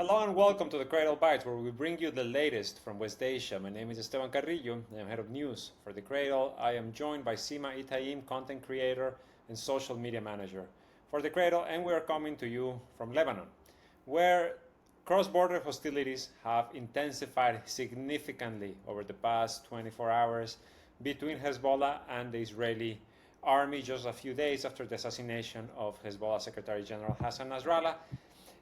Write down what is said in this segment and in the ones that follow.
Hello and welcome to the Cradle Bytes, where we bring you the latest from West Asia. My name is Esteban Carrillo. I am head of news for the Cradle. I am joined by Sima Itaim, content creator and social media manager for the Cradle, and we are coming to you from Lebanon, where cross-border hostilities have intensified significantly over the past 24 hours between Hezbollah and the Israeli army, just a few days after the assassination of Hezbollah Secretary General Hassan Nasrallah.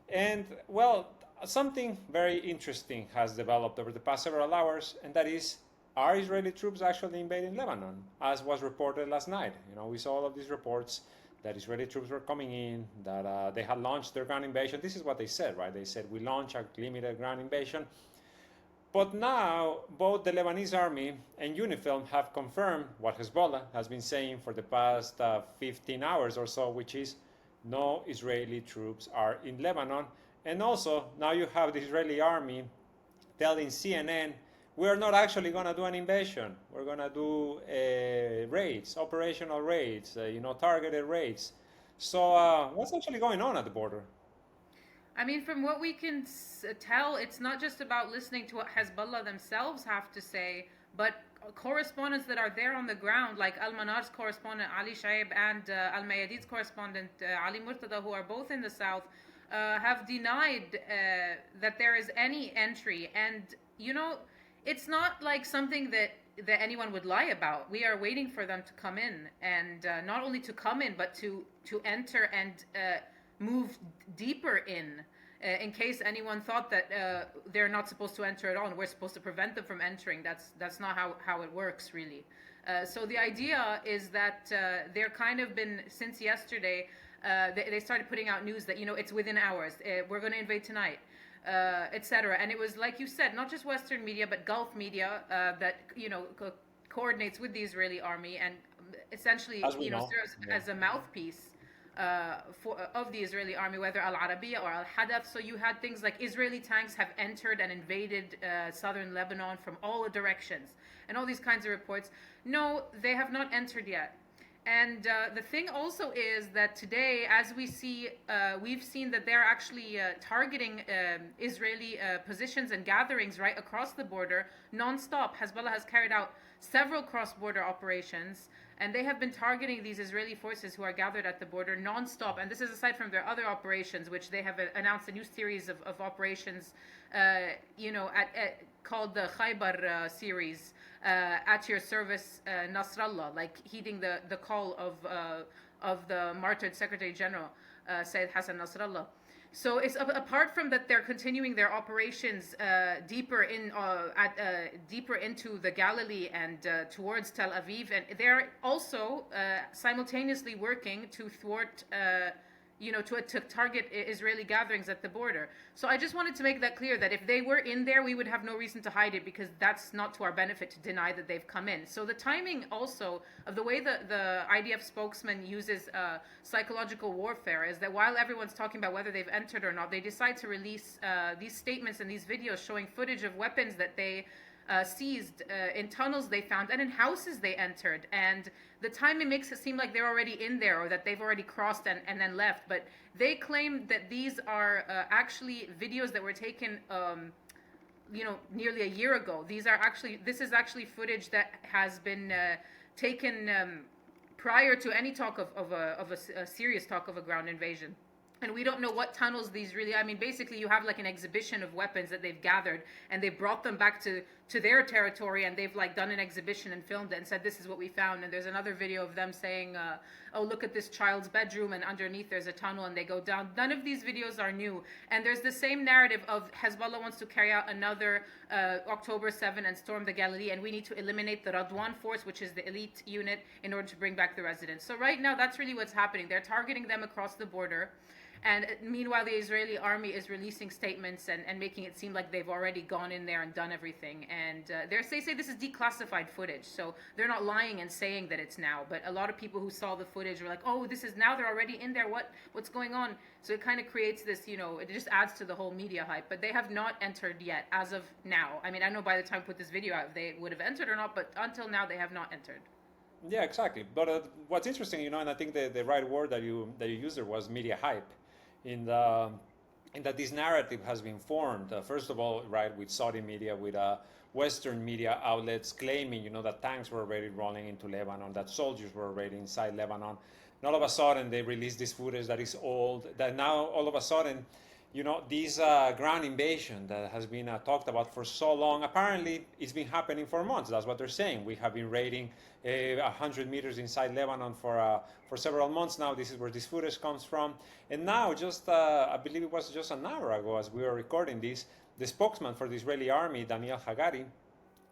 And well, something very interesting has developed over the past several hours, and that is, are Israeli troops actually invading Lebanon, as was reported last night? We saw all of these reports that Israeli troops were coming in, that they had launched their ground invasion. This is what they said, right? They said, we launch a limited ground invasion. But now, both the Lebanese army and UNIFIL have confirmed what Hezbollah has been saying for the past 15 hours or so, which is no Israeli troops are in Lebanon. And also, now you have the Israeli army telling CNN, we are not actually going to do an invasion. We're going to do raids, operational raids, targeted raids. So what's actually going on at the border? I mean, from what we can tell, it's not just about listening to what Hezbollah themselves have to say, but correspondents that are there on the ground, like Al Manar's correspondent Ali Shaib and Al Mayadid's correspondent Ali Murtada, who are both in the south, have denied that there is any entry. And, it's not like something that anyone would lie about. We are waiting for them to come in, and not only to come in, but to enter and move deeper in case anyone thought that they're not supposed to enter at all and we're supposed to prevent them from entering. That's not how it works, really. So the idea is that they're kind of been, since yesterday, they started putting out news that, it's within hours. We're going to invade tonight, etc. And it was, like you said, not just Western media, but Gulf media that, coordinates with the Israeli army and essentially, As we know. serves Yeah. as a mouthpiece of the Israeli army, whether Al Arabiya or Al Hadath. So you had things like Israeli tanks have entered and invaded southern Lebanon from all directions, and all these kinds of reports. No, they have not entered yet. And the thing also is that today, as we've seen that they're actually targeting Israeli positions and gatherings right across the border nonstop. Hezbollah has carried out several cross-border operations, and they have been targeting these Israeli forces who are gathered at the border nonstop. And this is aside from their other operations, which they have announced a new series of operations, called the Khaybar series, at your service, Nasrallah, like heeding the call of the martyred Secretary General, Sayyid Hassan Nasrallah. So it's apart from that, they're continuing their operations deeper into the Galilee and towards Tel Aviv, and they're also simultaneously working to thwart. To target Israeli gatherings at the border. So I just wanted to make that clear that if they were in there, we would have no reason to hide it, because that's not to our benefit to deny that they've come in. So the timing also of the way the IDF spokesman uses psychological warfare is that while everyone's talking about whether they've entered or not, they decide to release these statements and these videos showing footage of weapons that they seized in tunnels they found and in houses they entered. And the timing makes it seem like they're already in there, or that they've already crossed and then left. But they claim that these are actually videos that were taken nearly a year ago. This is actually footage that has been taken prior to any talk of a serious talk of a ground invasion. And we don't know what tunnels these really. I mean, basically, you have like an exhibition of weapons that they've gathered, and they brought them back to their territory, and they've like done an exhibition and filmed it and said, this is what we found. And there's another video of them saying, oh, look at this child's bedroom, and underneath there's a tunnel, and they go down. None of these videos are new. And there's the same narrative of Hezbollah wants to carry out another October 7 and storm the Galilee, and we need to eliminate the Radwan force, which is the elite unit, in order to bring back the residents. So right now, that's really what's happening. They're targeting them across the border. And meanwhile, the Israeli army is releasing statements and making it seem like they've already gone in there and done everything. And they say this is declassified footage, so they're not lying and saying that it's now. But a lot of people who saw the footage were like, oh, this is now, they're already in there. What's going on? So it kind of creates this, it just adds to the whole media hype. But they have not entered yet, as of now. I mean, I don't know by the time I put this video out if they would have entered or not, but until now, they have not entered. Yeah, exactly. But what's interesting, and I think the right word that you used there was media hype. In the and that this narrative has been formed, first of all, right, with Saudi media, with Western media outlets claiming, that tanks were already rolling into Lebanon, that soldiers were already inside Lebanon. And all of a sudden, they release this footage that is old, that now all of a sudden, this ground invasion that has been talked about for so long, apparently it's been happening for months. That's what they're saying. We have been raiding 100 meters inside Lebanon for several months now. This is where this footage comes from. And now, just I believe it was just an hour ago as we were recording this, the spokesman for the Israeli army, Daniel Hagari,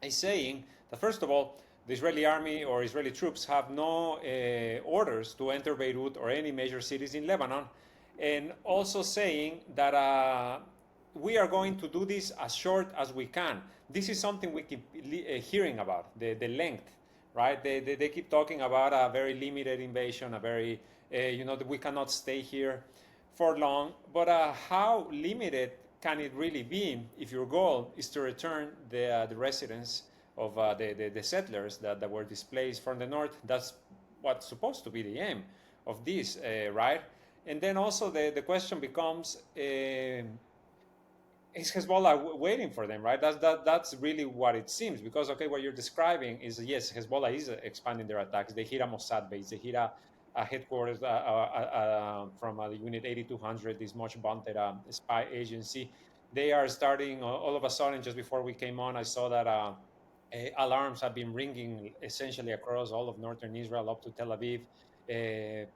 is saying that, first of all, the Israeli army or Israeli troops have no orders to enter Beirut or any major cities in Lebanon, and also saying that we are going to do this as short as we can. This is something we keep hearing about, the length, right? They keep talking about a very limited invasion, a very, that we cannot stay here for long. But how limited can it really be if your goal is to return the residents of the settlers that were displaced from the north? That's what's supposed to be the aim of this, right? And then also the question becomes, is Hezbollah waiting for them, right? That's really what it seems, because, okay, what you're describing is, yes, Hezbollah is expanding their attacks. They hit a Mossad base. They hit a headquarters from the Unit 8200, this much vaunted spy agency. They are starting all of a sudden, just before we came on, I saw that alarms have been ringing essentially across all of northern Israel up to Tel Aviv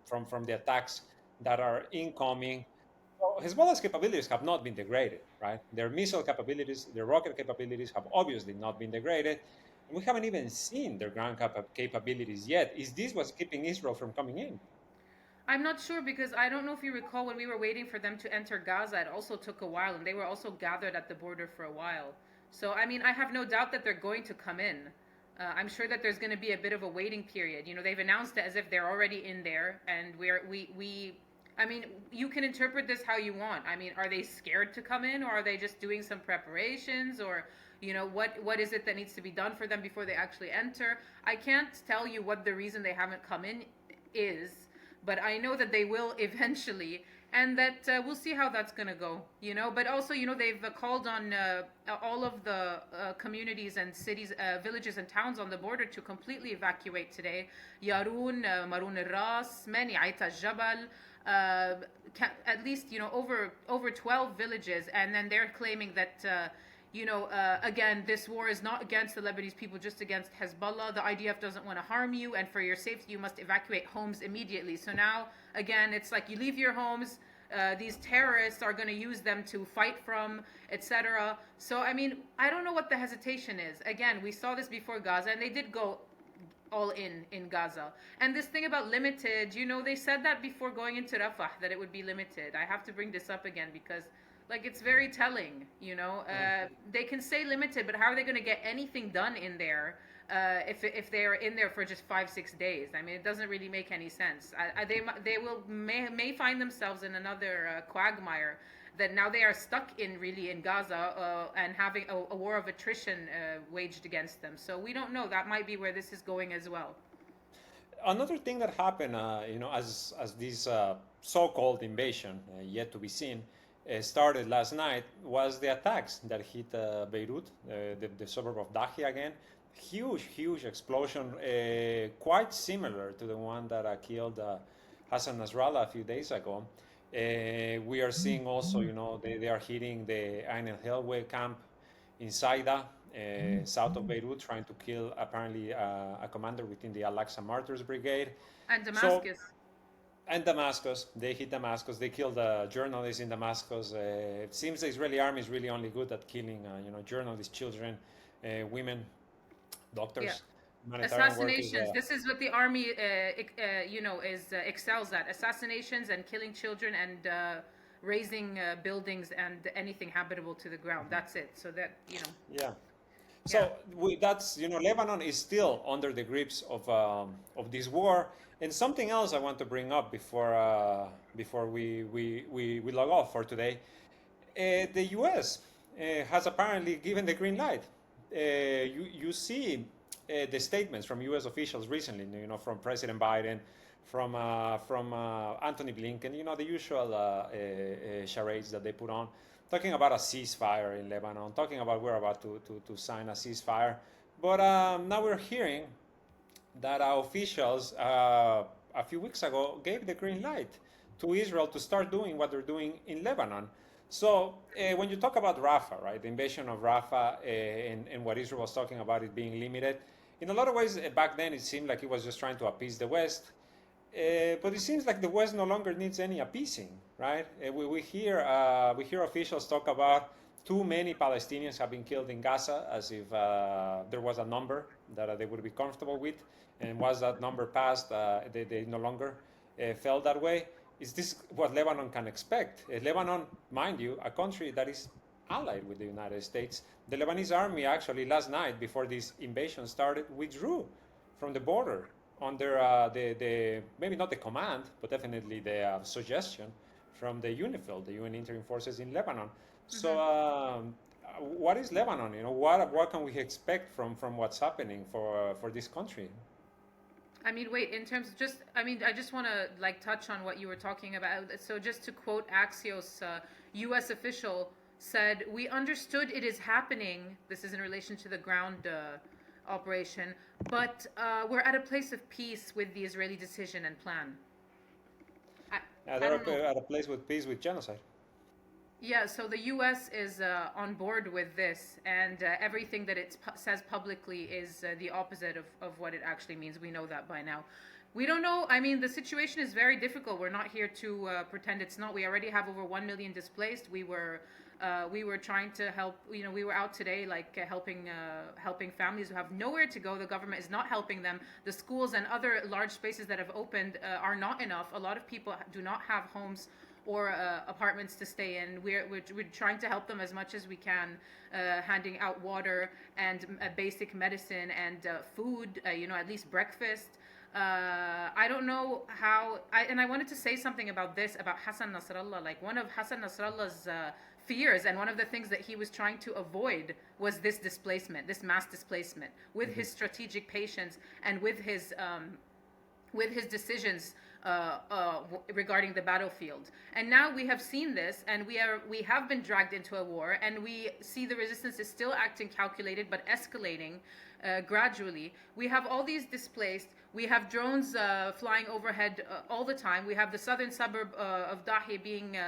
from the attacks that are incoming. So Hezbollah's capabilities have not been degraded, right? Their missile capabilities, their rocket capabilities have obviously not been degraded. And we haven't even seen their ground capabilities yet. Is this what's keeping Israel from coming in? I'm not sure because I don't know if you recall when we were waiting for them to enter Gaza, it also took a while, and they were also gathered at the border for a while. So, I mean, I have no doubt that they're going to come in. I'm sure that there's going to be a bit of a waiting period. They've announced it as if they're already in there, and I mean, you can interpret this how you want. I mean, are they scared to come in, or are they just doing some preparations, or what is it that needs to be done for them before they actually enter? I can't tell you what the reason they haven't come in is, but I know that they will eventually, and that we'll see how that's going to go. But also, they've called on all of the communities and cities, villages and towns on the border to completely evacuate today. Yarun, Marun al-Ras, many, Aita Jabal, at least over 12 villages, and then they're claiming that again, this war is not against the Lebanese people, just against Hezbollah. The IDF doesn't want to harm you, and for your safety, you must evacuate homes immediately. So now, again, it's like you leave your homes. These terrorists are going to use them to fight from, etc. So, I mean, I don't know what the hesitation is. Again, we saw this before Gaza, and they did go all in Gaza. And this thing about limited, they said that before going into Rafah, that it would be limited. I have to bring this up again because it's very telling. They can say limited, but how are they going to get anything done in there if they're in there for just 5-6 days? I mean, it doesn't really make any sense. They may find themselves in another quagmire that now they are stuck in Gaza and having a war of attrition waged against them. So we don't know. That might be where this is going as well. Another thing that happened, as this so-called invasion, yet to be seen, started last night, was the attacks that hit Beirut, the suburb of Dahi again. Huge explosion, quite similar to the one that killed Hassan Nasrallah a few days ago. We are seeing also, they are hitting the Ain el-Helwe camp in Saida, south of Beirut, trying to kill apparently a commander within the Al-Aqsa Martyrs Brigade. And Damascus. And Damascus, they hit Damascus. They killed journalists in Damascus. It seems the Israeli army is really only good at killing, journalists, children, women, doctors, Yeah. humanitarian Assassinations. workers. This is what the army, excels at: assassinations and killing children and raising buildings and anything habitable to the ground. That's it. So that Yeah. So that's Lebanon is still under the grips of this war. And something else I want to bring up before we log off for today. The U.S. Has apparently given the green light. You see the statements from U.S. officials recently, from President Biden, from Anthony Blinken, the usual charades that they put on, talking about a ceasefire in Lebanon, talking about we're about to sign a ceasefire. But now we're hearing that our officials a few weeks ago gave the green light to Israel to start doing what they're doing in Lebanon. So when you talk about Rafah, right, the invasion of Rafah and what Israel was talking about it being limited, in a lot of ways back then it seemed like it was just trying to appease the West. But it seems like the West no longer needs any appeasing, right? We hear officials talk about too many Palestinians have been killed in Gaza, as if there was a number that they would be comfortable with, and once that number passed, they no longer felt that way. Is this what Lebanon can expect? Lebanon, mind you, a country that is allied with the United States. The Lebanese army actually last night, before this invasion started, withdrew from the border under the maybe not the command, but definitely the suggestion from the UNIFIL, the UN Interim Forces in Lebanon. So, what is Lebanon? What can we expect from what's happening for this country? I mean, wait, in terms of just, I mean, I just want to like touch on what you were talking about. So, just to quote Axios, U.S. official said, "We understood it is happening." This is in relation to the ground operation, but we're at a place of peace with the Israeli decision and plan. I They're don't know. at a place with peace with genocide. Yeah, so the U.S. is on board with this, and everything that it says publicly is the opposite of what it actually means. We know that by now. We don't know. I mean, the situation is very difficult. We're not here to pretend it's not. We already have over 1 million displaced. We were trying to help. We were out today, like helping families who have nowhere to go. The government is not helping them. The schools and other large spaces that have opened are not enough. A lot of people do not have homes or apartments to stay in. We're trying to help them as much as we can, handing out water and basic medicine and food, at least breakfast. I don't know how, and I wanted to say something about this, about Hassan Nasrallah. Like, one of Hassan Nasrallah's fears, and one of the things that he was trying to avoid, was this displacement, this mass displacement, with his strategic patience and with his decisions regarding the battlefield. And now we have seen this, and we have been dragged into a war, and we see the resistance is still acting calculated but escalating gradually. We have all these displaced. We have drones flying overhead all the time. We have the southern suburb of Dahi being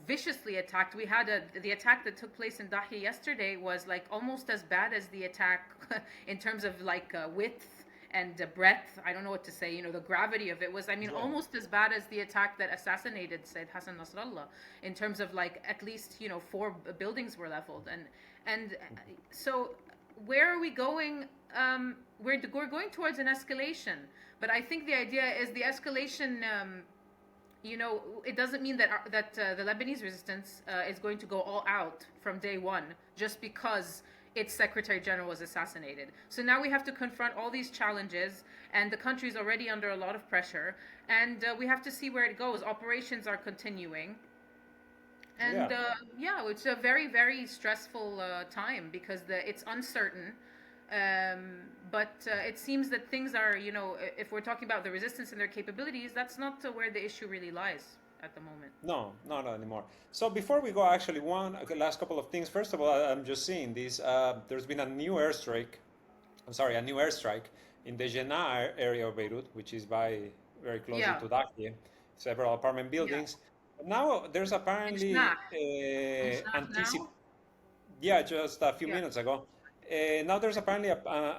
viciously attacked. We had the attack that took place in Dahi yesterday was like almost as bad as the attack in terms of like width and breadth. I don't know what to say. The gravity of it was, I mean, almost as bad as the attack that assassinated Said Hassan Nasrallah, in terms of like at least 4 buildings were leveled. And so where are we going? We're going towards an escalation, but I think the idea is the escalation. It doesn't mean that the Lebanese resistance is going to go all out from day one just because its Secretary General was assassinated. So now we have to confront all these challenges, and the country is already under a lot of pressure, and we have to see where it goes. Operations are continuing, and it's a very, very stressful time because it's uncertain. But it seems that things are, if we're talking about the resistance and their capabilities, that's not where the issue really lies at the moment. No, not anymore. So before we go, actually, last couple of things. First of all, I'm just seeing this. There's been a new airstrike. A new airstrike in the Jena area of Beirut, which is very closely to Dakhla, several apartment buildings. Now there's apparently Now? Yeah, just a few minutes ago. Now there's apparently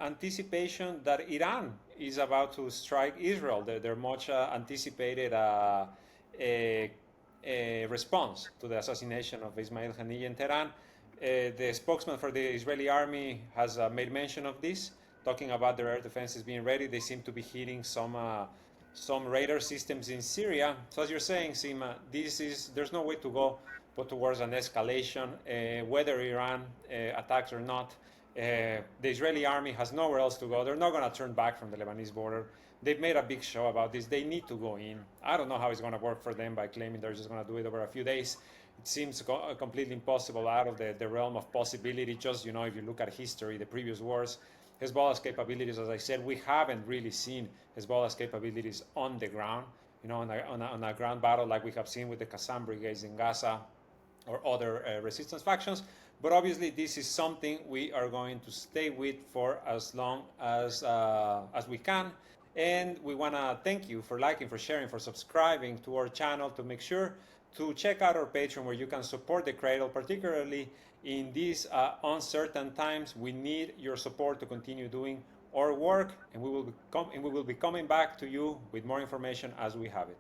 anticipation that Iran is about to strike Israel. They're much anticipated a response to the assassination of Ismail Haniyeh in Tehran. The spokesman for the Israeli army has made mention of this, talking about their air defenses being ready. They seem to be hitting some radar systems in Syria. So as you're saying, Sima, there's no way to go but towards an escalation, whether Iran attacks or not. The Israeli army has nowhere else to go. They're not going to turn back from the Lebanese border. They've made a big show about this. They need to go in. I don't know how it's going to work for them by claiming they're just going to do it over a few days. It seems completely impossible, out of the realm of possibility. Just, if you look at history, the previous wars, Hezbollah's capabilities. As I said, we haven't really seen Hezbollah's capabilities on the ground, on a ground battle like we have seen with the Qassam brigades in Gaza or other resistance factions. But obviously, this is something we are going to stay with for as long as we can. And we want to thank you for liking, for sharing, for subscribing to our channel. To make sure to check out our Patreon, where you can support the Cradle, particularly in these uncertain times. We need your support to continue doing our work, and we will be coming back to you with more information as we have it.